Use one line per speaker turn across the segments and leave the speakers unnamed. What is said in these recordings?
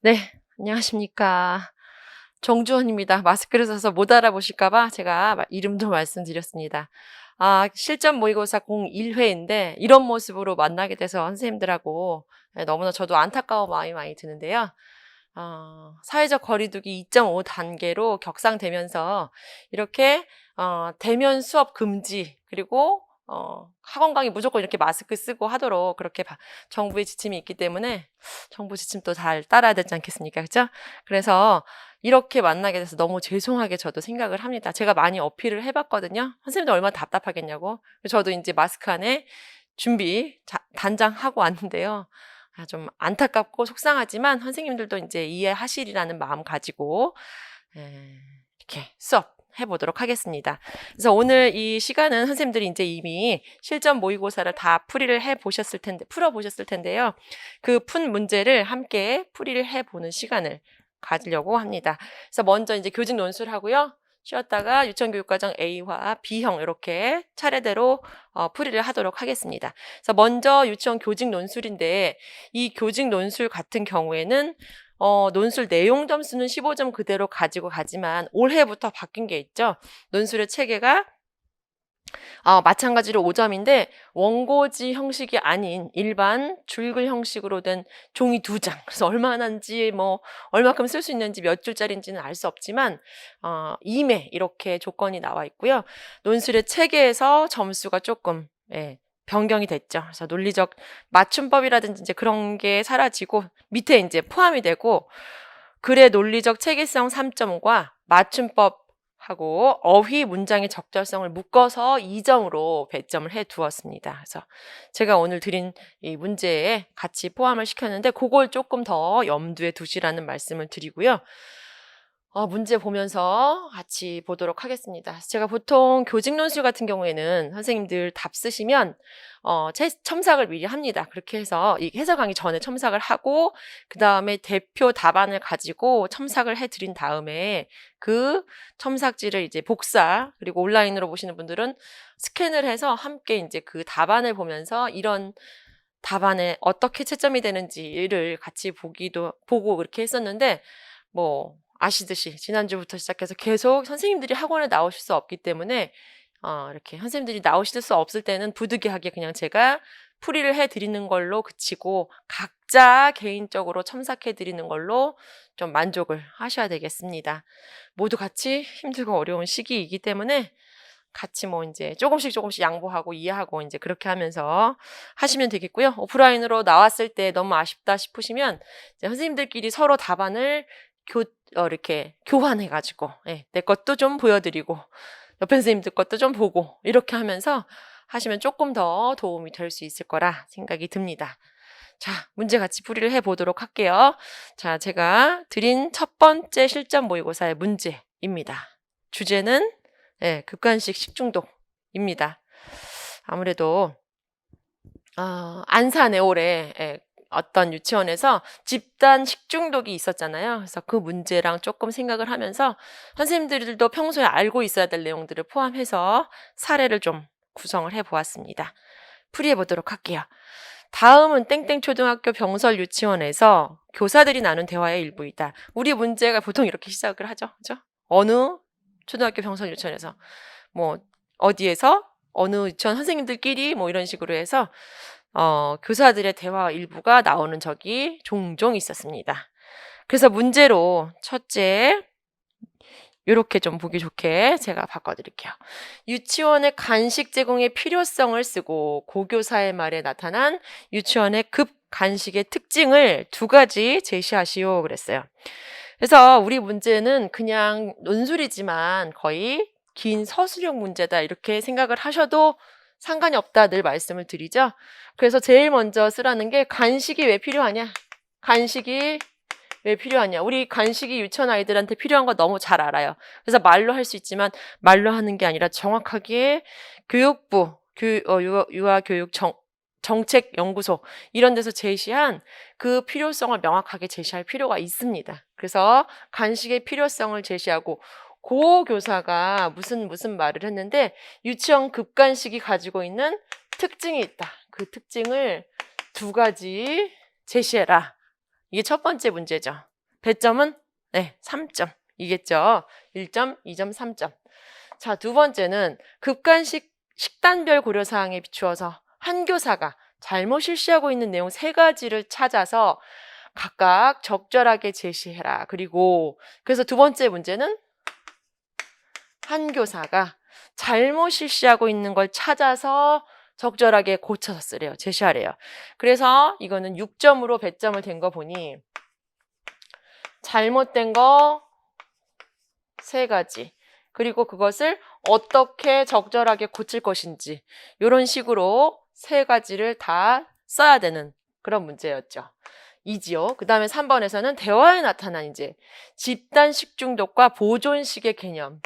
네, 안녕하십니까. 정주원입니다. 마스크를 써서 못 알아보실까 봐 제가 이름도 말씀드렸습니다. 실전 모의고사 01회인데 이런 모습으로 만나게 돼서 선생님들하고 너무나 저도 안타까운 마음이 많이 드는데요. 사회적 거리두기 2.5 단계로 격상되면서 이렇게 대면 수업 금지 그리고 학원 강의 무조건 이렇게 마스크 쓰고 하도록 그렇게 정부의 지침이 있기 때문에 정부 지침도 잘 따라야 되지 않겠습니까? 그죠? 그래서 이렇게 만나게 돼서 너무 죄송하게 저도 생각을 합니다. 제가 많이 어필을 해봤거든요. 선생님들 얼마나 답답하겠냐고. 저도 이제 마스크 안에 준비 단장하고 왔는데요. 좀 안타깝고 속상하지만 선생님들도 이제 이해하시리라는 마음 가지고 이렇게 수업 해보도록 하겠습니다. 그래서 오늘 이 시간은 선생님들이 이제 이미 실전 모의고사를 다 풀어보셨을 텐데요. 그 푼 문제를 함께 풀이를 해보는 시간을 가지려고 합니다. 그래서 먼저 이제 교직 논술 하고요. 쉬었다가 유치원교육과정 A와 B형 이렇게 차례대로 풀이를 하도록 하겠습니다. 그래서 먼저 유치원 교직 논술인데 이 교직 논술 같은 경우에는 논술 내용 점수는 15점 그대로 가지고 가지만 올해부터 바뀐 게 있죠. 논술의 체계가 마찬가지로 5점인데 원고지 형식이 아닌 일반 줄글 형식으로 된 종이 2장. 그래서 얼마나인지 얼마큼 쓸 수 있는지 몇 줄짜리인지는 알 수 없지만 2매 이렇게 조건이 나와 있고요. 논술의 체계에서 점수가 조금 변경이 됐죠. 그래서 논리적 맞춤법이라든지 이제 그런 게 사라지고 밑에 이제 포함이 되고 글의 논리적 체계성 3점과 맞춤법 하고 어휘 문장의 적절성을 묶어서 2점으로 배점을 해 두었습니다. 그래서 제가 오늘 드린 이 문제에 같이 포함을 시켰는데 그걸 조금 더 염두에 두시라는 말씀을 드리고요. 문제 보면서 같이 보도록 하겠습니다. 제가 보통 교직 논술 같은 경우에는 선생님들 답 쓰시면 첨삭을 미리 합니다. 그렇게 해서 이 해설 강의 전에 첨삭을 하고 그 다음에 대표 답안을 가지고 첨삭을 해드린 다음에 그 첨삭지를 이제 복사 그리고 온라인으로 보시는 분들은 스캔을 해서 함께 이제 그 답안을 보면서 이런 답안에 어떻게 채점이 되는지를 같이 보고 그렇게 했었는데 아시듯이 지난주부터 시작해서 계속 선생님들이 학원에 나오실 수 없기 때문에 이렇게 선생님들이 나오실 수 없을 때는 부득이하게 그냥 제가 풀이를 해드리는 걸로 그치고 각자 개인적으로 첨삭해드리는 걸로 좀 만족을 하셔야 되겠습니다. 모두 같이 힘들고 어려운 시기이기 때문에 같이 이제 조금씩 양보하고 이해하고 이제 그렇게 하면서 하시면 되겠고요. 오프라인으로 나왔을 때 너무 아쉽다 싶으시면 이제 선생님들끼리 서로 답안을 이렇게 교환해가지고 내 것도 좀 보여드리고 옆에 선생님들 것도 좀 보고 이렇게 하면서 하시면 조금 더 도움이 될 수 있을 거라 생각이 듭니다. 자, 문제 같이 풀이를 해보도록 할게요. 자, 제가 드린 첫 번째 실전 모의고사의 문제입니다. 주제는 급간식 식중독입니다. 아무래도 안산에 올해 어떤 유치원에서 집단 식중독이 있었잖아요. 그래서 그 문제랑 조금 생각을 하면서 선생님들도 평소에 알고 있어야 될 내용들을 포함해서 사례를 좀 구성을 해보았습니다. 풀이해 보도록 할게요. 다음은 땡땡 초등학교 병설 유치원에서 교사들이 나눈 대화의 일부이다. 우리 문제가 보통 이렇게 시작을 하죠. 그죠? 어느 초등학교 병설 유치원에서 어디에서 어느 유치원 선생님들끼리 이런 식으로 해서 교사들의 대화 일부가 나오는 적이 종종 있었습니다. 그래서 문제로 첫째 이렇게 좀 보기 좋게 제가 바꿔드릴게요. 유치원의 간식 제공의 필요성을 쓰고 고교사의 말에 나타난 유치원의 급 간식의 특징을 2가지 제시하시오 그랬어요. 그래서 우리 문제는 그냥 논술이지만 거의 긴 서술형 문제다 이렇게 생각을 하셔도 상관이 없다 늘 말씀을 드리죠. 그래서 제일 먼저 쓰라는 게 간식이 왜 필요하냐? 간식이 왜 필요하냐? 우리 간식이 유치원 아이들한테 필요한 거 너무 잘 알아요. 그래서 말로 할 수 있지만 말로 하는 게 아니라 정확하게 교육부, 유아교육 정책연구소 이런 데서 제시한 그 필요성을 명확하게 제시할 필요가 있습니다. 그래서 간식의 필요성을 제시하고 고교사가 무슨 말을 했는데 유치원 급간식이 가지고 있는 특징이 있다. 그 특징을 2가지 제시해라. 이게 첫 번째 문제죠. 배점은 네, 3점. 이겠죠. 1점, 2점, 3점. 자, 두 번째는 급간식 식단별 고려사항에 비추어서 한 교사가 잘못 실시하고 있는 내용 3가지를 찾아서 각각 적절하게 제시해라. 그래서 두 번째 문제는 한 교사가 잘못 실시하고 있는 걸 찾아서 적절하게 고쳐서 쓰래요. 제시하래요. 그래서 이거는 6점으로 배점을 된 거 보니 잘못된 거 3가지, 그리고 그것을 어떻게 적절하게 고칠 것인지 이런 식으로 3가지를 다 써야 되는 그런 문제였죠. 이지요. 그 다음에 3번에서는 대화에 나타난 이제 집단 식중독과 보존식의 개념.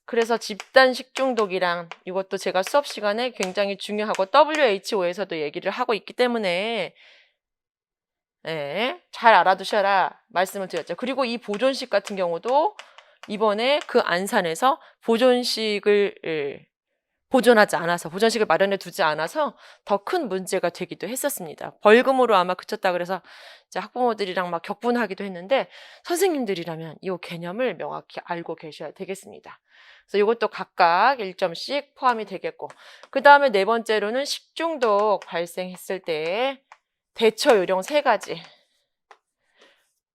그래서 집단 식중독이랑 이것도 제가 수업 시간에 굉장히 중요하고 WHO에서도 얘기를 하고 있기 때문에 네, 잘 알아두셔라 말씀을 드렸죠. 그리고 이 보존식 같은 경우도 이번에 그 안산에서 보존식을 마련해 두지 않아서 더 큰 문제가 되기도 했었습니다. 벌금으로 아마 그쳤다 그래서 이제 학부모들이랑 막 격분하기도 했는데 선생님들이라면 이 개념을 명확히 알고 계셔야 되겠습니다. 그래서 이것도 각각 1점씩 포함이 되겠고, 그 다음에 4번째로는 식중독 발생했을 때 대처 요령 3가지.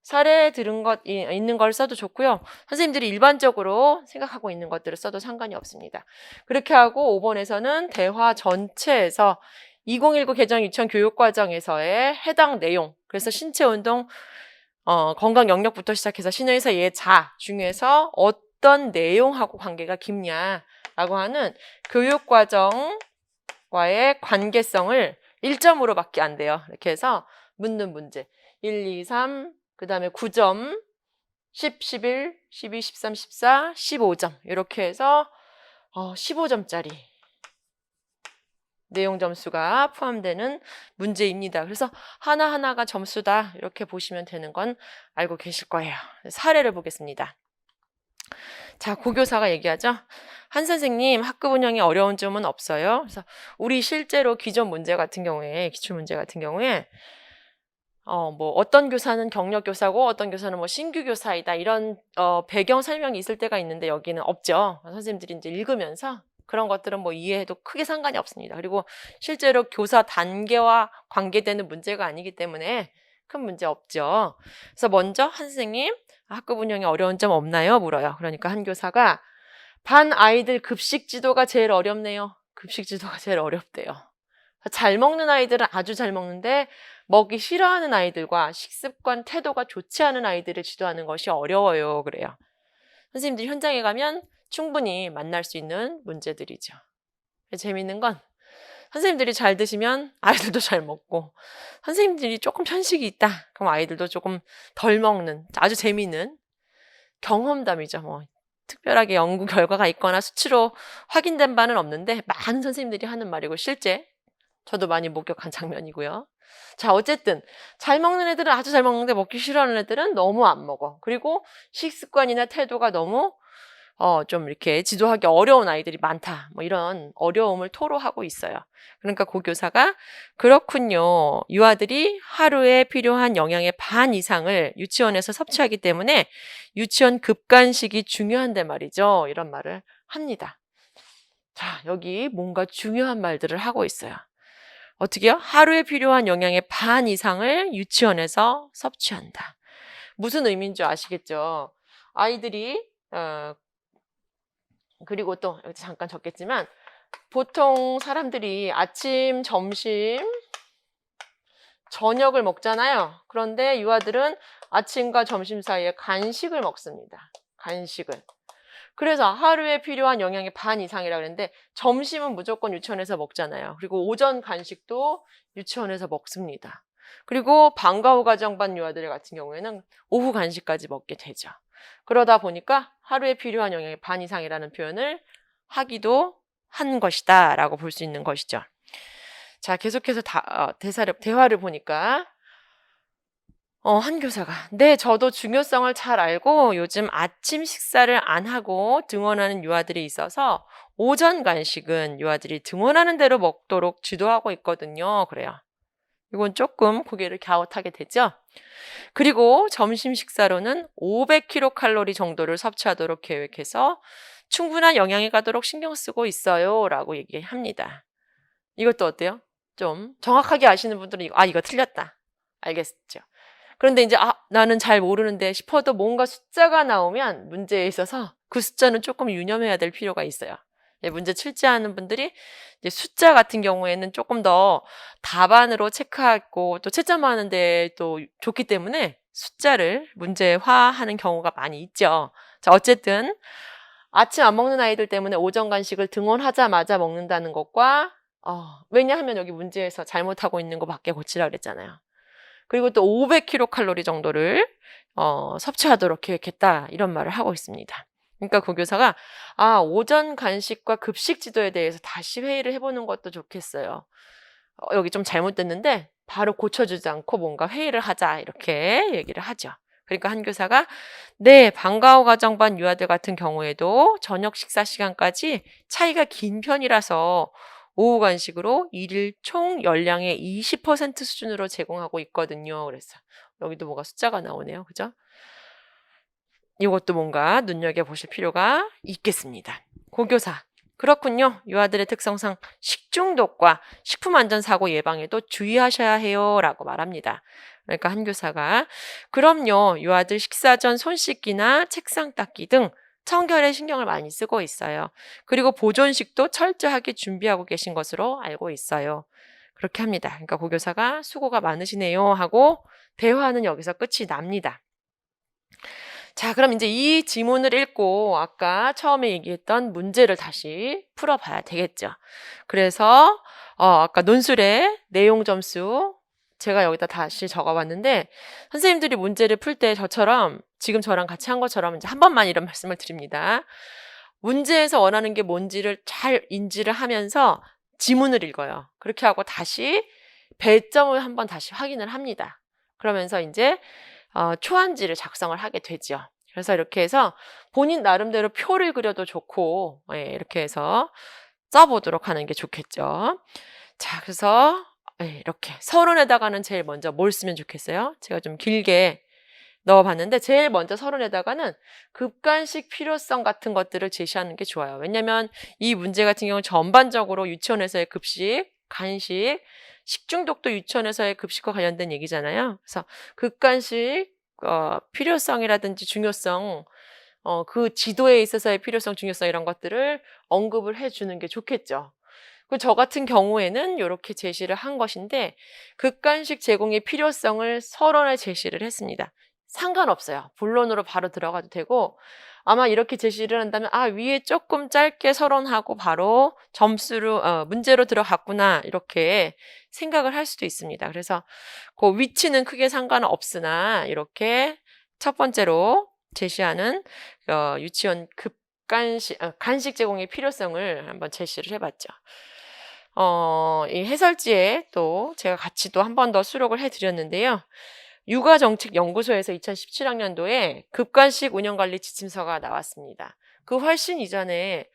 사례 들은 것 있는 걸 써도 좋고요. 선생님들이 일반적으로 생각하고 있는 것들을 써도 상관이 없습니다. 그렇게 하고 5번에서는 대화 전체에서 2019 개정 유치원 교육과정에서의 해당 내용, 그래서 신체운동, 건강 영역부터 시작해서 신의사 예자 중에서 어떤 내용하고 관계가 깊냐라고 하는 교육과정과의 관계성을 1점으로밖에 안 돼요. 이렇게 해서 묻는 문제 1, 2, 3, 그 다음에 9점, 10, 11, 12, 13, 14, 15점 이렇게 해서 15점짜리 내용 점수가 포함되는 문제입니다. 그래서 하나하나가 점수다 이렇게 보시면 되는 건 알고 계실 거예요. 사례를 보겠습니다. 자, 고교사가 얘기하죠. 한 선생님, 학급 운영이 어려운 점은 없어요. 그래서 우리 실제로 기존 문제 같은 경우에, 기출문제 같은 경우에 뭐 어떤 교사는 경력 교사고 어떤 교사는 뭐 신규 교사이다 이런 배경 설명이 있을 때가 있는데 여기는 없죠. 선생님들이 이제 읽으면서 그런 것들은 뭐 이해해도 크게 상관이 없습니다. 그리고 실제로 교사 단계와 관계되는 문제가 아니기 때문에 큰 문제 없죠. 그래서 먼저 한 선생님, 학급 운영이 어려운 점 없나요? 물어요. 그러니까 한 교사가 반 아이들 급식 지도가 제일 어렵네요. 급식 지도가 제일 어렵대요. 잘 먹는 아이들은 아주 잘 먹는데 먹기 싫어하는 아이들과 식습관, 태도가 좋지 않은 아이들을 지도하는 것이 어려워요. 그래요. 선생님들이 현장에 가면 충분히 만날 수 있는 문제들이죠. 재미있는 건 선생님들이 잘 드시면 아이들도 잘 먹고, 선생님들이 조금 편식이 있다 그럼 아이들도 조금 덜 먹는 아주 재미있는 경험담이죠. 뭐 특별하게 연구 결과가 있거나 수치로 확인된 바는 없는데 많은 선생님들이 하는 말이고 실제 저도 많이 목격한 장면이고요. 자, 어쨌든 잘 먹는 애들은 아주 잘 먹는데 먹기 싫어하는 애들은 너무 안 먹어. 그리고 식습관이나 태도가 너무 좀 이렇게 지도하기 어려운 아이들이 많다. 뭐 이런 어려움을 토로하고 있어요. 그러니까 고교사가 그렇군요. 유아들이 하루에 필요한 영양의 반 이상을 유치원에서 섭취하기 때문에 유치원 급간식이 중요한데 말이죠. 이런 말을 합니다. 자, 여기 뭔가 중요한 말들을 하고 있어요. 어떻게요? 하루에 필요한 영양의 반 이상을 유치원에서 섭취한다. 무슨 의미인 줄 아시겠죠? 아이들이 그리고 또 여기 잠깐 적겠지만 보통 사람들이 아침, 점심, 저녁을 먹잖아요. 그런데 유아들은 아침과 점심 사이에 간식을 먹습니다. 간식을. 그래서 하루에 필요한 영양의 반 이상이라고 그랬는데 점심은 무조건 유치원에서 먹잖아요. 그리고 오전 간식도 유치원에서 먹습니다. 그리고 방과 후 과정반 유아들 같은 경우에는 오후 간식까지 먹게 되죠. 그러다 보니까 하루에 필요한 영양의 반 이상이라는 표현을 하기도 한 것이다 라고 볼 수 있는 것이죠. 자, 계속해서 대화를 보니까 한 교사가 네, 저도 중요성을 잘 알고 요즘 아침 식사를 안 하고 등원하는 유아들이 있어서 오전 간식은 유아들이 등원하는 대로 먹도록 지도하고 있거든요. 그래요. 이건 조금 고개를 갸웃하게 되죠. 그리고 점심 식사로는 500kcal 정도를 섭취하도록 계획해서 충분한 영양이 가도록 신경 쓰고 있어요. 라고 얘기합니다. 이것도 어때요? 좀 정확하게 아시는 분들은 이거 틀렸다. 알겠죠? 그런데 이제 나는 잘 모르는데 싶어도 뭔가 숫자가 나오면 문제에 있어서 그 숫자는 조금 유념해야 될 필요가 있어요. 문제 출제하는 분들이 이제 숫자 같은 경우에는 조금 더 답안으로 체크하고 또 채점하는 데 또 좋기 때문에 숫자를 문제화하는 경우가 많이 있죠. 자, 어쨌든 아침 안 먹는 아이들 때문에 오전 간식을 등원하자마자 먹는다는 것과 왜냐하면 여기 문제에서 잘못하고 있는 거 밖에 고치라 그랬잖아요. 그리고 또 500kcal 정도를 섭취하도록 계획했다 이런 말을 하고 있습니다. 그러니까 고 교사가 오전 간식과 급식 지도에 대해서 다시 회의를 해보는 것도 좋겠어요. 여기 좀 잘못됐는데 바로 고쳐주지 않고 뭔가 회의를 하자 이렇게 얘기를 하죠. 그러니까 한 교사가 네, 방과 후 가정반 유아들 같은 경우에도 저녁 식사 시간까지 차이가 긴 편이라서 오후 간식으로 일일 총 열량의 20% 수준으로 제공하고 있거든요. 그래서 여기도 뭐가 숫자가 나오네요. 그죠? 이것도 뭔가 눈여겨보실 필요가 있겠습니다. 고교사. 그렇군요. 유아들의 특성상 식중독과 식품안전사고 예방에도 주의하셔야 해요. 라고 말합니다. 그러니까 한 교사가 그럼요. 유아들 식사 전 손 씻기나 책상 닦기 등 청결에 신경을 많이 쓰고 있어요. 그리고 보존식도 철저하게 준비하고 계신 것으로 알고 있어요. 그렇게 합니다. 그러니까 고교사가 수고가 많으시네요 하고 대화는 여기서 끝이 납니다. 자, 그럼 이제 이 지문을 읽고 아까 처음에 얘기했던 문제를 다시 풀어봐야 되겠죠. 그래서 아까 논술의 내용 점수 제가 여기다 다시 적어봤는데 선생님들이 문제를 풀 때 저처럼 지금 저랑 같이 한 것처럼 이제 한 번만 이런 말씀을 드립니다. 문제에서 원하는 게 뭔지를 잘 인지를 하면서 지문을 읽어요. 그렇게 하고 다시 배점을 한번 다시 확인을 합니다. 그러면서 이제 초안지를 작성을 하게 되죠. 그래서 이렇게 해서 본인 나름대로 표를 그려도 좋고 이렇게 해서 써보도록 하는 게 좋겠죠. 자, 그래서 이렇게 서론에다가는 제일 먼저 뭘 쓰면 좋겠어요? 제가 좀 길게 넣어봤는데 제일 먼저 서론에다가는 급간식 필요성 같은 것들을 제시하는 게 좋아요. 왜냐하면 이 문제 같은 경우는 전반적으로 유치원에서의 급식, 간식, 식중독도 유치원에서의 급식과 관련된 얘기잖아요. 그래서 급간식 필요성이라든지 중요성, 그 지도에 있어서의 필요성, 중요성 이런 것들을 언급을 해주는 게 좋겠죠. 저 같은 경우에는 이렇게 제시를 한 것인데 급간식 제공의 필요성을 서론에 제시를 했습니다. 상관없어요. 본론으로 바로 들어가도 되고 아마 이렇게 제시를 한다면 위에 조금 짧게 서론하고 바로 점수로 문제로 들어갔구나 이렇게 생각을 할 수도 있습니다. 그래서 그 위치는 크게 상관없으나 이렇게 첫 번째로 제시하는 유치원 간식 제공의 필요성을 한번 제시를 해봤죠. 이 해설지에 또 제가 같이 또 한 번 더 수록을 해드렸는데요. 육아정책연구소에서 2017학년도에 급간식 운영관리 지침서가 나왔습니다. 그 훨씬 이전에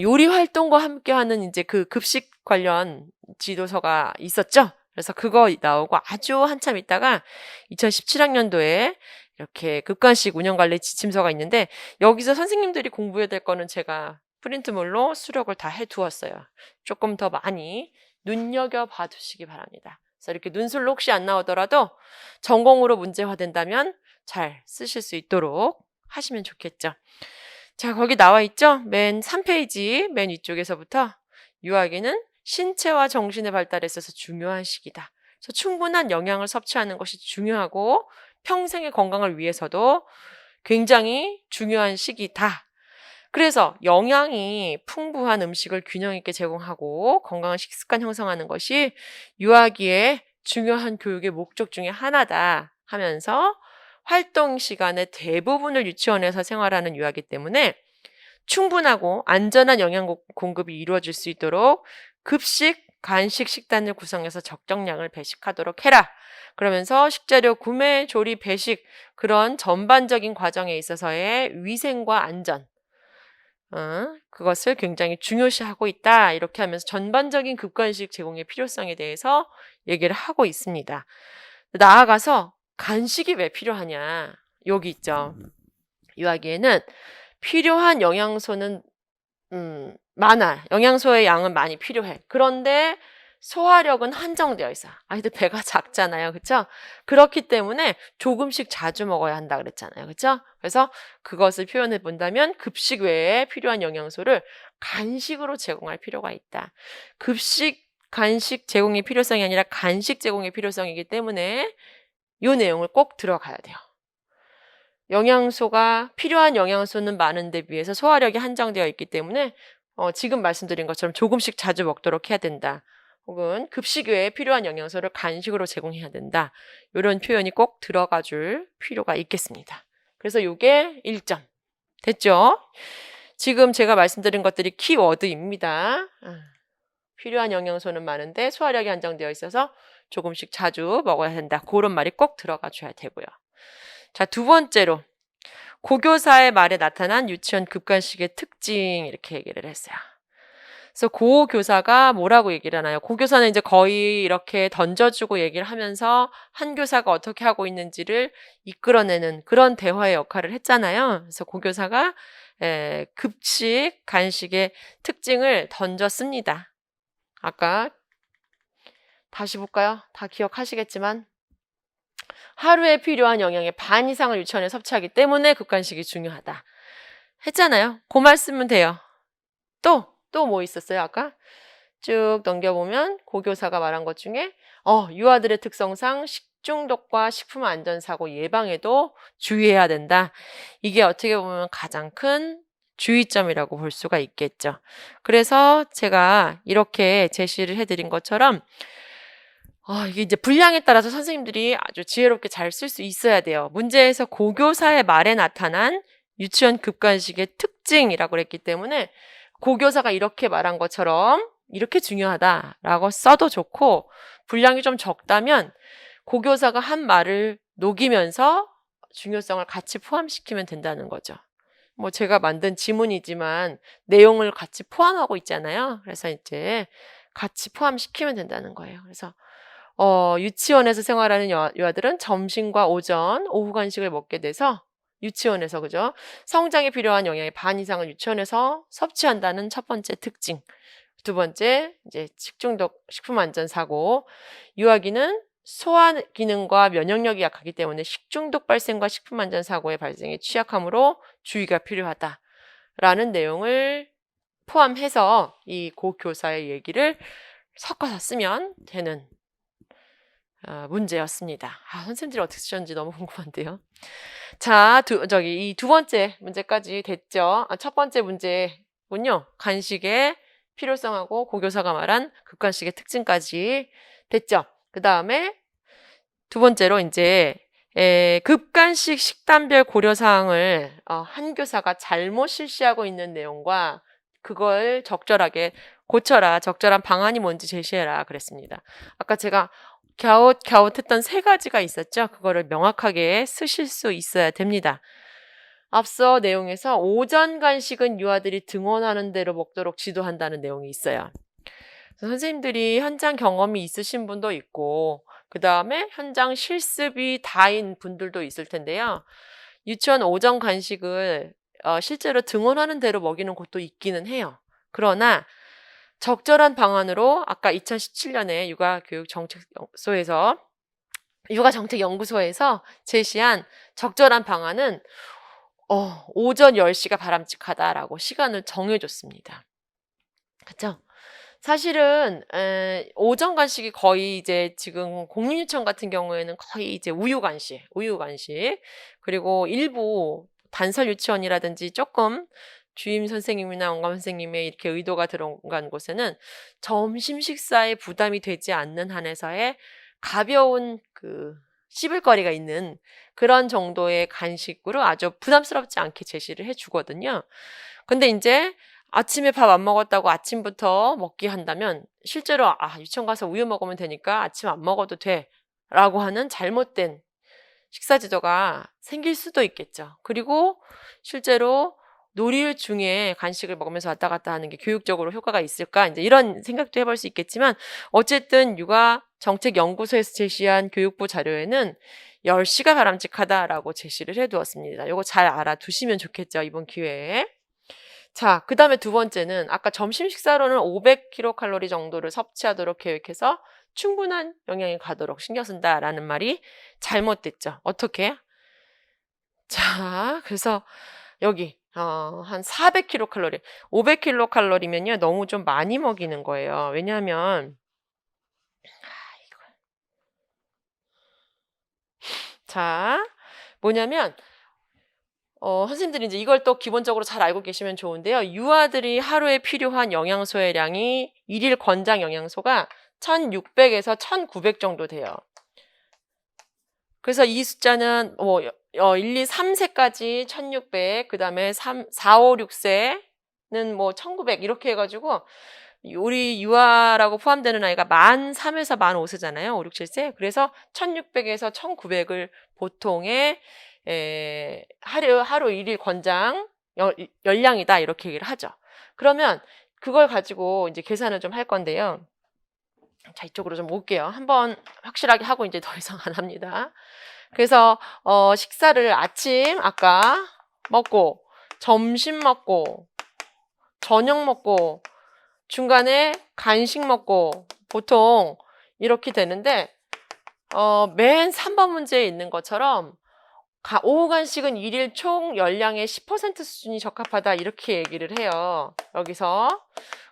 요리 활동과 함께하는 이제 그 급식 관련 지도서가 있었죠. 그래서 그거 나오고 아주 한참 있다가 2017학년도에 이렇게 급간식 운영관리 지침서가 있는데 여기서 선생님들이 공부해야 될 거는 제가 프린트물로 수록을 다 해두었어요. 조금 더 많이 눈여겨봐 두시기 바랍니다. 그래서 이렇게 눈술로 혹시 안 나오더라도 전공으로 문제화된다면 잘 쓰실 수 있도록 하시면 좋겠죠. 자, 거기 나와 있죠? 맨 3페이지 맨 위쪽에서부터 유아기는 신체와 정신의 발달에 있어서 중요한 시기다. 그래서 충분한 영양을 섭취하는 것이 중요하고 평생의 건강을 위해서도 굉장히 중요한 시기다. 그래서 영양이 풍부한 음식을 균형 있게 제공하고 건강한 식습관 형성하는 것이 유아기의 중요한 교육의 목적 중에 하나다 하면서 활동 시간의 대부분을 유치원에서 생활하는 유아기 때문에 충분하고 안전한 영양 공급이 이루어질 수 있도록 급식, 간식 식단을 구성해서 적정량을 배식하도록 해라. 그러면서 식재료 구매, 조리, 배식 그런 전반적인 과정에 있어서의 위생과 안전 그것을 굉장히 중요시하고 있다. 이렇게 하면서 전반적인 급간식 제공의 필요성에 대해서 얘기를 하고 있습니다. 나아가서 간식이 왜 필요하냐? 여기 있죠. 이야기에는 필요한 영양소는 많아. 영양소의 양은 많이 필요해. 그런데 소화력은 한정되어 있어. 아이들 배가 작잖아요. 그쵸? 그렇기 때문에 조금씩 자주 먹어야 한다 그랬잖아요. 그쵸? 그래서 그것을 표현해 본다면 급식 외에 필요한 영양소를 간식으로 제공할 필요가 있다. 급식, 간식 제공의 필요성이 아니라 간식 제공의 필요성이기 때문에 이 내용을 꼭 들어가야 돼요. 영양소가 필요한 영양소는 많은데 비해서 소화력이 한정되어 있기 때문에 지금 말씀드린 것처럼 조금씩 자주 먹도록 해야 된다. 혹은 급식 외에 필요한 영양소를 간식으로 제공해야 된다. 이런 표현이 꼭 들어가 줄 필요가 있겠습니다. 그래서 이게 1점. 됐죠? 지금 제가 말씀드린 것들이 키워드입니다. 필요한 영양소는 많은데 소화력이 한정되어 있어서 조금씩 자주 먹어야 된다. 그런 말이 꼭 들어가 줘야 되고요. 자, 두 번째로 고교사의 말에 나타난 유치원 급간식의 특징 이렇게 얘기를 했어요. 그래서 고교사가 뭐라고 얘기를 하나요? 고교사는 이제 거의 이렇게 던져주고 얘기를 하면서 한 교사가 어떻게 하고 있는지를 이끌어내는 그런 대화의 역할을 했잖아요. 그래서 고교사가 급식, 간식의 특징을 던졌습니다. 아까 다시 볼까요? 다 기억하시겠지만 하루에 필요한 영양의 반 이상을 유치원에 섭취하기 때문에 급간식이 중요하다. 했잖아요. 그 말씀은 돼요. 또 뭐 있었어요, 아까? 쭉 넘겨보면 고교사가 말한 것 중에 유아들의 특성상 식중독과 식품 안전사고 예방에도 주의해야 된다. 이게 어떻게 보면 가장 큰 주의점이라고 볼 수가 있겠죠. 그래서 제가 이렇게 제시를 해드린 것처럼 이게 이제 분량에 따라서 선생님들이 아주 지혜롭게 잘 쓸 수 있어야 돼요. 문제에서 고교사의 말에 나타난 유치원 급간식의 특징이라고 그랬기 때문에 고교사가 이렇게 말한 것처럼 이렇게 중요하다라고 써도 좋고 분량이 좀 적다면 고교사가 한 말을 녹이면서 중요성을 같이 포함시키면 된다는 거죠. 뭐 제가 만든 지문이지만 내용을 같이 포함하고 있잖아요. 그래서 이제 같이 포함시키면 된다는 거예요. 그래서 유치원에서 생활하는 유아들은 점심과 오전, 오후 간식을 먹게 돼서 유치원에서 그죠? 성장에 필요한 영양의 반 이상을 유치원에서 섭취한다는 첫 번째 특징. 두 번째, 이제 식중독, 식품 안전 사고. 유아기는 소화 기능과 면역력이 약하기 때문에 식중독 발생과 식품 안전 사고의 발생에 취약하므로 주의가 필요하다라는 내용을 포함해서 이 고교사의 얘기를 섞어서 쓰면 되는 문제였습니다. 선생님들이 어떻게 쓰셨는지 너무 궁금한데요. 자, 이 두 번째 문제까지 됐죠. 첫 번째 문제군요. 간식의 필요성하고 고교사가 말한 급간식의 특징까지 됐죠. 그 다음에 두 번째로 이제 급간식 식단별 고려사항을 한 교사가 잘못 실시하고 있는 내용과 그걸 적절하게 고쳐라. 적절한 방안이 뭔지 제시해라. 그랬습니다. 아까 제가 갸웃갸웃했던 세 가지가 있었죠. 그거를 명확하게 쓰실 수 있어야 됩니다. 앞서 내용에서 오전 간식은 유아들이 등원하는 대로 먹도록 지도한다는 내용이 있어요. 선생님들이 현장 경험이 있으신 분도 있고 그 다음에 현장 실습이 다인 분들도 있을 텐데요. 유치원 오전 간식을 실제로 등원하는 대로 먹이는 곳도 있기는 해요. 그러나 적절한 방안으로 아까 2017년에 육아정책연구소에서 제시한 적절한 방안은 오전 10시가 바람직하다라고 시간을 정해줬습니다. 그렇죠? 사실은 오전 간식이 거의 이제 지금 공립유치원 같은 경우에는 거의 이제 우유 간식 그리고 일부 단설 유치원이라든지 조금 주임 선생님이나 원감 선생님의 이렇게 의도가 들어간 곳에는 점심 식사에 부담이 되지 않는 한에서의 가벼운 씹을 거리가 있는 그런 정도의 간식으로 아주 부담스럽지 않게 제시를 해주거든요. 근데 이제 아침에 밥 안 먹었다고 아침부터 먹게 한다면 실제로 유치원 가서 우유 먹으면 되니까 아침 안 먹어도 돼 라고 하는 잘못된 식사 지도가 생길 수도 있겠죠. 그리고 실제로 놀이일 중에 간식을 먹으면서 왔다 갔다 하는 게 교육적으로 효과가 있을까? 이제 이런 생각도 해볼 수 있겠지만 어쨌든 육아정책연구소에서 제시한 교육부 자료에는 10시가 바람직하다라고 제시를 해두었습니다. 이거 잘 알아두시면 좋겠죠, 이번 기회에. 자, 그 다음에 두 번째는 아까 점심 식사로는 500kcal 정도를 섭취하도록 계획해서 충분한 영양이 가도록 신경 쓴다라는 말이 잘못됐죠. 어떻게? 자, 그래서 여기 한 400kcal, 500kcal면요 너무 좀 많이 먹이는 거예요. 왜냐하면 자, 뭐냐면 선생님들이 이제 이걸 또 기본적으로 잘 알고 계시면 좋은데요. 유아들이 하루에 필요한 영양 소외량이 일일 권장 영양소가 1600에서 1900 정도 돼요. 그래서 이 숫자는 1, 2, 3세까지 1600, 그다음에 4, 5, 6세는 뭐 1900 이렇게 해 가지고 우리 유아라고 포함되는 아이가 만 3에서 만 5세잖아요. 5, 6, 7세. 그래서 1600에서 1900을 보통의 하루 일일 권장 열량이다 이렇게 얘기를 하죠. 그러면 그걸 가지고 이제 계산을 좀 할 건데요. 자, 이쪽으로 좀 올게요. 한번 확실하게 하고 이제 더 이상 안 합니다. 그래서 식사를 아침 아까 먹고 점심 먹고 저녁 먹고 중간에 간식 먹고 보통 이렇게 되는데 맨 3번 문제에 있는 것처럼 오후 간식은 일일 총 열량의 10% 수준이 적합하다 이렇게 얘기를 해요. 여기서.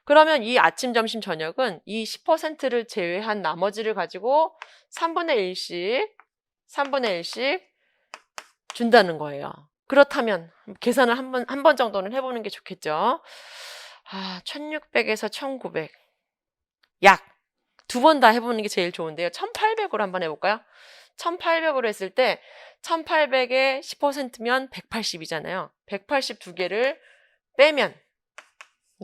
그러면 이 아침, 점심, 저녁은 이 10%를 제외한 나머지를 가지고 3분의 1씩 준다는 거예요. 그렇다면 계산을 한 번 정도는 해보는 게 좋겠죠. 1600에서 1900. 약. 두 번 다 해보는 게 제일 좋은데요. 1800으로 한번 해볼까요? 1800으로 했을 때 1800의 10%면 180이잖아요. 180 두 개를 빼면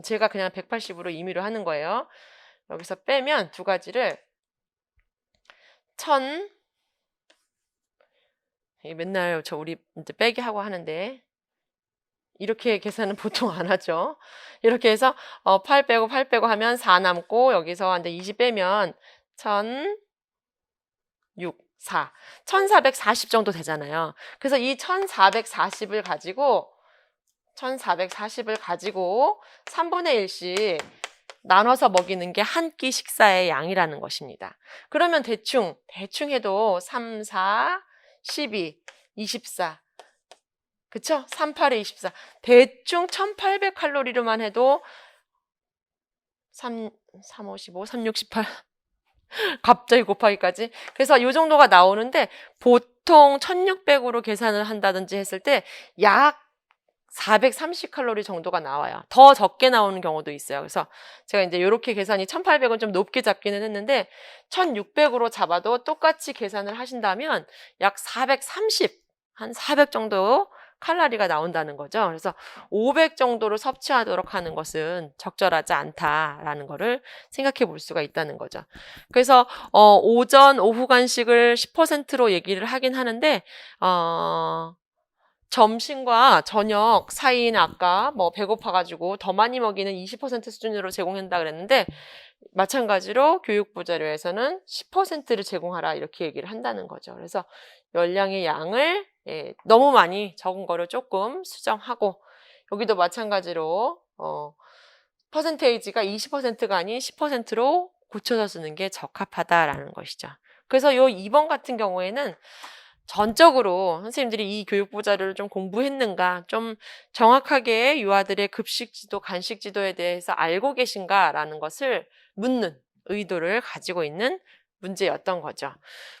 제가 그냥 180으로 임의로 하는 거예요. 여기서 빼면 두 가지를 1000 맨날 우리 이제 빼기 하고 하는데 이렇게 계산은 보통 안 하죠. 이렇게 해서 8 빼고 8 빼고 하면 4 남고 여기서 이제 20 빼면 1006 4 1440 정도 되잖아요. 그래서 이 1440을 가지고 3분의 1씩 나눠서 먹이는 게 한 끼 식사의 양이라는 것입니다. 그러면 대충 해도 3, 4, 12, 24 그쵸? 3, 8에 24 대충 1800칼로리로만 해도 3, 5, 15, 3, 6, 18 갑자기 곱하기까지. 그래서 이 정도가 나오는데 보통 1600으로 계산을 한다든지 했을 때 약 430칼로리 정도가 나와요. 더 적게 나오는 경우도 있어요. 그래서 제가 이제 이렇게 계산이 1800은 좀 높게 잡기는 했는데 1600으로 잡아도 똑같이 계산을 하신다면 약 430, 한 400 정도 칼로리가 나온다는 거죠. 그래서 500 정도를 섭취하도록 하는 것은 적절하지 않다라는 거를 생각해 볼 수가 있다는 거죠. 그래서 오전, 오후 간식을 10%로 얘기를 하긴 하는데 점심과 저녁 사이는 아까 뭐 배고파가지고 더 많이 먹이는 20% 수준으로 제공한다 그랬는데 마찬가지로 교육부 자료에서는 10%를 제공하라 이렇게 얘기를 한다는 거죠. 그래서 열량의 양을 너무 많이 적은 거를 조금 수정하고 여기도 마찬가지로 퍼센테이지가 20%가 아닌 10%로 고쳐서 쓰는 게 적합하다라는 것이죠. 그래서 요 2번 같은 경우에는 전적으로 선생님들이 이 교육부 자료를 좀 공부했는가, 좀 정확하게 유아들의 급식 지도, 간식 지도에 대해서 알고 계신가라는 것을 묻는 의도를 가지고 있는 문제였던 거죠.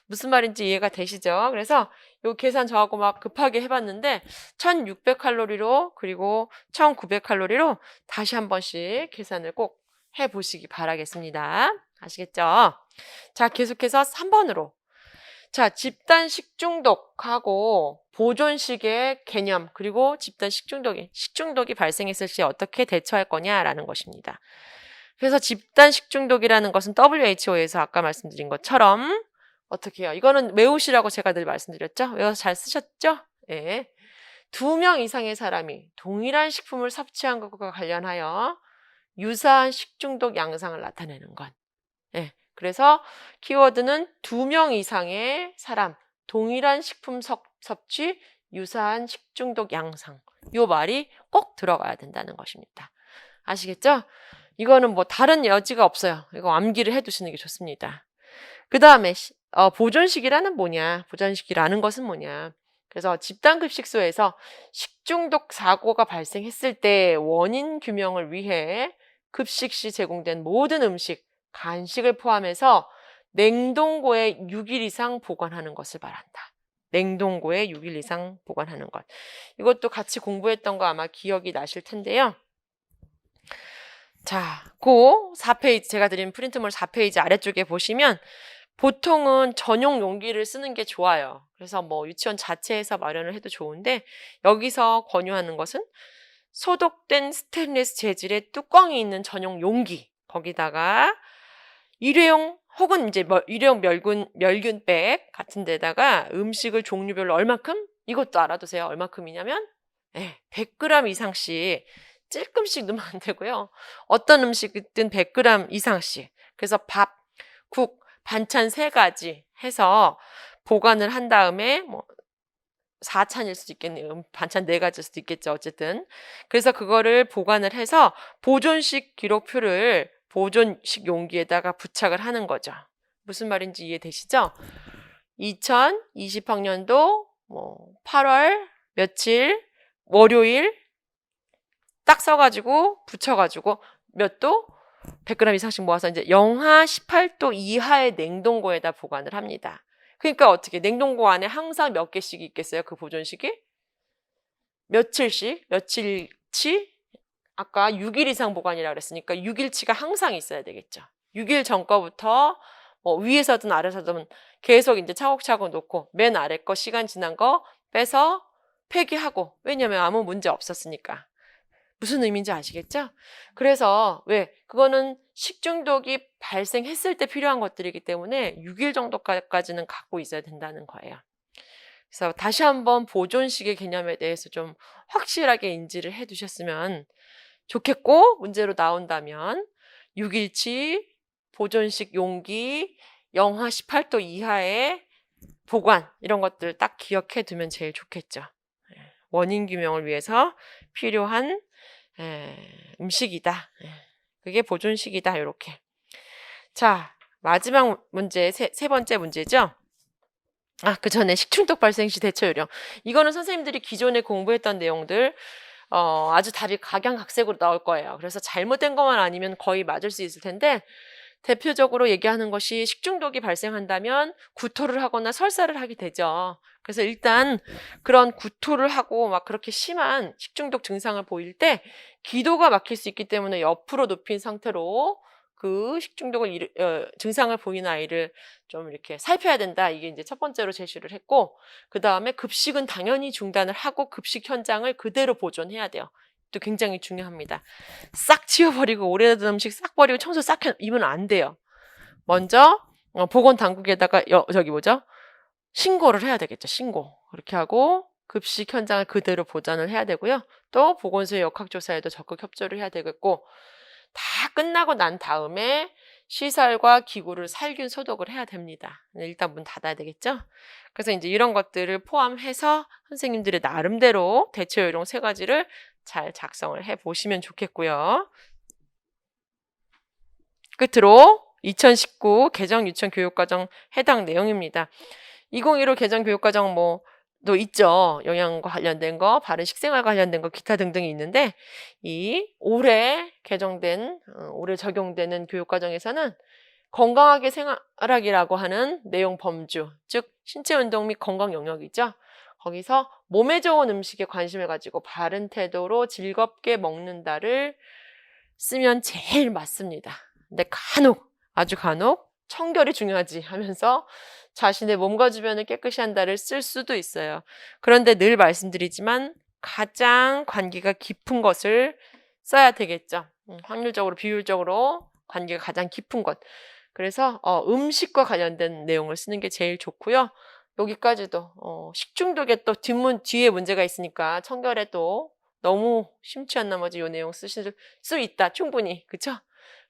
무슨 말인지 이해가 되시죠? 그래서 요 계산 저하고 막 급하게 해봤는데 1600칼로리로 그리고 1900칼로리로 다시 한 번씩 계산을 꼭 해보시기 바라겠습니다. 아시겠죠? 자, 계속해서 3번으로 자, 집단 식중독하고 보존식의 개념 그리고 집단 식중독이 발생했을 시 어떻게 대처할 거냐라는 것입니다. 그래서 집단 식중독이라는 것은 WHO에서 아까 말씀드린 것처럼 어떻게 해요? 이거는 외우시라고 제가 늘 말씀드렸죠? 외워서 잘 쓰셨죠? 예. 2명 이상의 사람이 동일한 식품을 섭취한 것과 관련하여 유사한 식중독 양상을 나타내는 것. 예, 그래서 키워드는 2명 이상의 사람, 동일한 식품 섭취, 유사한 식중독 양상. 요 말이 꼭 들어가야 된다는 것입니다. 아시겠죠? 이거는 뭐 다른 여지가 없어요. 이거 암기를 해두시는 게 좋습니다. 그 다음에 보존식이라는 뭐냐? 보존식이라는 것은 뭐냐? 그래서 집단급식소에서 식중독 사고가 발생했을 때 원인 규명을 위해 급식 시 제공된 모든 음식, 간식을 포함해서 냉동고에 6일 이상 보관하는 것을 말한다. 냉동고에 6일 이상 보관하는 것. 이것도 같이 공부했던 거 아마 기억이 나실 텐데요. 자, 그 4페이지, 제가 드린 프린트물 4페이지 아래쪽에 보시면 보통은 전용 용기를 쓰는 게 좋아요. 그래서 뭐 유치원 자체에서 마련을 해도 좋은데 여기서 권유하는 것은 소독된 스테인리스 재질의 뚜껑이 있는 전용 용기, 거기다가 일회용 혹은 이제 일회용 멸균백 같은 데다가 음식을 종류별로 얼마큼? 이것도 알아두세요. 얼마큼이냐면 100g 이상씩 찔끔씩 넣으면 안 되고요. 어떤 음식이든 100g 이상씩. 그래서 밥, 국, 반찬 3가지 해서 보관을 한 다음에 뭐 4찬일 수도 있겠네요. 반찬 4가지일 수도 있겠죠. 어쨌든. 그래서 그거를 보관을 해서 보존식 기록표를 보존식 용기에다가 부착을 하는 거죠. 무슨 말인지 이해되시죠? 2020학년도 뭐 8월 며칠 월요일 딱 써가지고 붙여가지고 몇 도? 100g 이상씩 모아서 이제 영하 18도 이하의 냉동고에다 보관을 합니다. 그러니까 어떻게 냉동고 안에 항상 몇 개씩 있겠어요? 그 보존식이? 며칠치? 아까 6일 이상 보관이라고 그랬으니까 6일치가 항상 있어야 되겠죠. 6일 전 거부터 위에서든 아래서든 계속 이제 차곡차곡 놓고 맨 아래 거 시간 지난 거 빼서 폐기하고, 왜냐면 아무 문제 없었으니까. 무슨 의미인지 아시겠죠? 그래서 그거는 식중독이 발생했을 때 필요한 것들이기 때문에 6일 정도까지는 갖고 있어야 된다는 거예요. 그래서 다시 한번 보존식의 개념에 대해서 좀 확실하게 인지를 해 두셨으면 좋겠고, 문제로 나온다면 6일치 보존식 용기 영하 18도 이하의 보관, 이런 것들 딱 기억해 두면 제일 좋겠죠. 원인 규명을 위해서 필요한 음식이다. 그게 보존식이다. 이렇게. 자, 마지막 문제, 세 번째 문제죠. 그 전에 식중독 발생 시 대처 요령. 이거는 선생님들이 기존에 공부했던 내용들 아주 답이 각양각색으로 나올 거예요. 그래서 잘못된 것만 아니면 거의 맞을 수 있을 텐데, 대표적으로 얘기하는 것이 식중독이 발생한다면 구토를 하거나 설사를 하게 되죠. 그래서 일단 그런 구토를 하고 막 그렇게 심한 식중독 증상을 보일 때 기도가 막힐 수 있기 때문에 옆으로 눕힌 상태로 그 식중독을 증상을 보이는 아이를 좀 이렇게 살펴야 된다. 이게 이제 첫 번째로 제시를 했고, 그 다음에 급식은 당연히 중단을 하고 급식 현장을 그대로 보존해야 돼요. 또 굉장히 중요합니다. 싹 치워버리고 오래된 음식 싹 버리고 청소 싹 이면 안 돼요. 먼저 보건당국에다가 신고를 해야 되겠죠. 신고. 그렇게 하고 급식 현장을 그대로 보존을 해야 되고요. 또 보건소의 역학조사에도 적극 협조를 해야 되겠고, 다 끝나고 난 다음에 시설과 기구를 살균 소독을 해야 됩니다. 일단 문 닫아야 되겠죠. 그래서 이제 이런 것들을 포함해서 선생님들의 나름대로 대처 요령 3가지를 잘 작성을 해 보시면 좋겠고요. 끝으로 2019 개정 유치원 교육과정 해당 내용입니다. 2015 개정 교육과정 또 있죠. 영양과 관련된 거, 바른 식생활과 관련된 거, 기타 등등이 있는데, 이 올해 올해 적용되는 교육과정에서는 건강하게 생활하기라고 하는 내용 범주, 즉 신체 운동 및 건강 영역이죠. 거기서 몸에 좋은 음식에 관심을 가지고 바른 태도로 즐겁게 먹는다를 쓰면 제일 맞습니다. 근데 아주 간혹 청결이 중요하지 하면서 자신의 몸과 주변을 깨끗이 한다를 쓸 수도 있어요. 그런데 늘 말씀드리지만 가장 관계가 깊은 것을 써야 되겠죠. 확률적으로, 비율적으로 관계가 가장 깊은 것. 그래서 음식과 관련된 내용을 쓰는 게 제일 좋고요. 여기까지도 식중독에 또 뒷문 뒤에 문제가 있으니까 청결에 또 너무 심취한 나머지 요 내용 쓰실 수 있다. 충분히. 그쵸?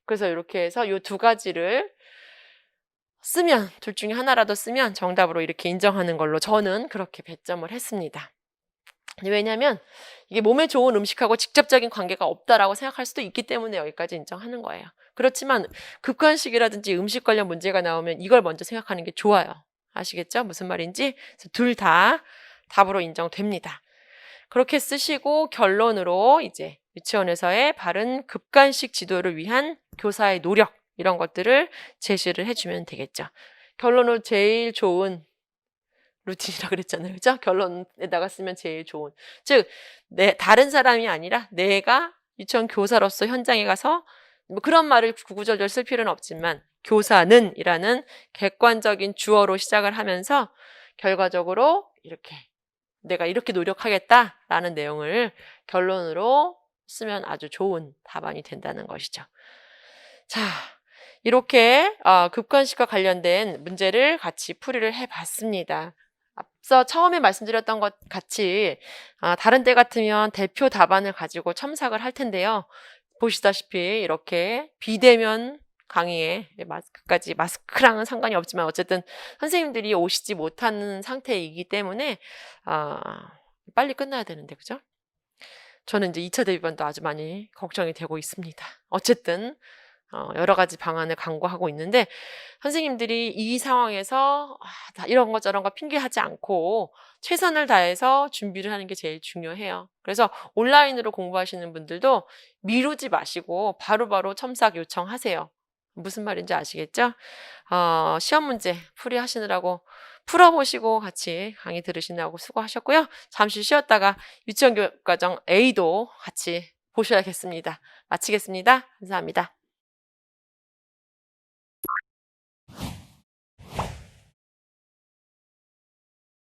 그래서 이렇게 해서 요 두 가지를 쓰면 둘 중에 하나라도 쓰면 정답으로 이렇게 인정하는 걸로 저는 그렇게 배점을 했습니다. 왜냐하면 이게 몸에 좋은 음식하고 직접적인 관계가 없다라고 생각할 수도 있기 때문에 여기까지 인정하는 거예요. 그렇지만 급간식이라든지 음식 관련 문제가 나오면 이걸 먼저 생각하는 게 좋아요. 아시겠죠? 무슨 말인지? 둘 다 답으로 인정됩니다. 그렇게 쓰시고 결론으로 이제 유치원에서의 바른 급간식 지도를 위한 교사의 노력 이런 것들을 제시를 해주면 되겠죠. 결론으로 제일 좋은 루틴이라 그랬잖아요. 그죠? 결론에다가 쓰면 제일 좋은. 즉, 다른 사람이 아니라 내가 유치원 교사로서 현장에 가서 뭐 그런 말을 구구절절 쓸 필요는 없지만 교사는 이라는 객관적인 주어로 시작을 하면서 결과적으로 이렇게 내가 이렇게 노력하겠다라는 내용을 결론으로 쓰면 아주 좋은 답안이 된다는 것이죠. 자, 이렇게 급간식과 관련된 문제를 같이 풀이를 해봤습니다. 앞서 처음에 말씀드렸던 것 같이 다른 때 같으면 대표 답안을 가지고 첨삭을 할 텐데요. 보시다시피 이렇게 비대면 강의에 마스크랑은 상관이 없지만 어쨌든 선생님들이 오시지 못하는 상태이기 때문에 빨리 끝나야 되는데 그죠? 저는 이제 2차 대비반도 아주 많이 걱정이 되고 있습니다. 어쨌든 여러 가지 방안을 강구하고 있는데 선생님들이 이 상황에서 이런 거 저런 거 핑계하지 않고 최선을 다해서 준비를 하는 게 제일 중요해요. 그래서 온라인으로 공부하시는 분들도 미루지 마시고 바로바로 첨삭 요청하세요. 무슨 말인지 아시겠죠? 시험 문제 풀이하시느라고 풀어보시고 같이 강의 들으시느라고 수고하셨고요. 잠시 쉬었다가 유치원 교육과정 A도 같이 보셔야겠습니다. 마치겠습니다. 감사합니다.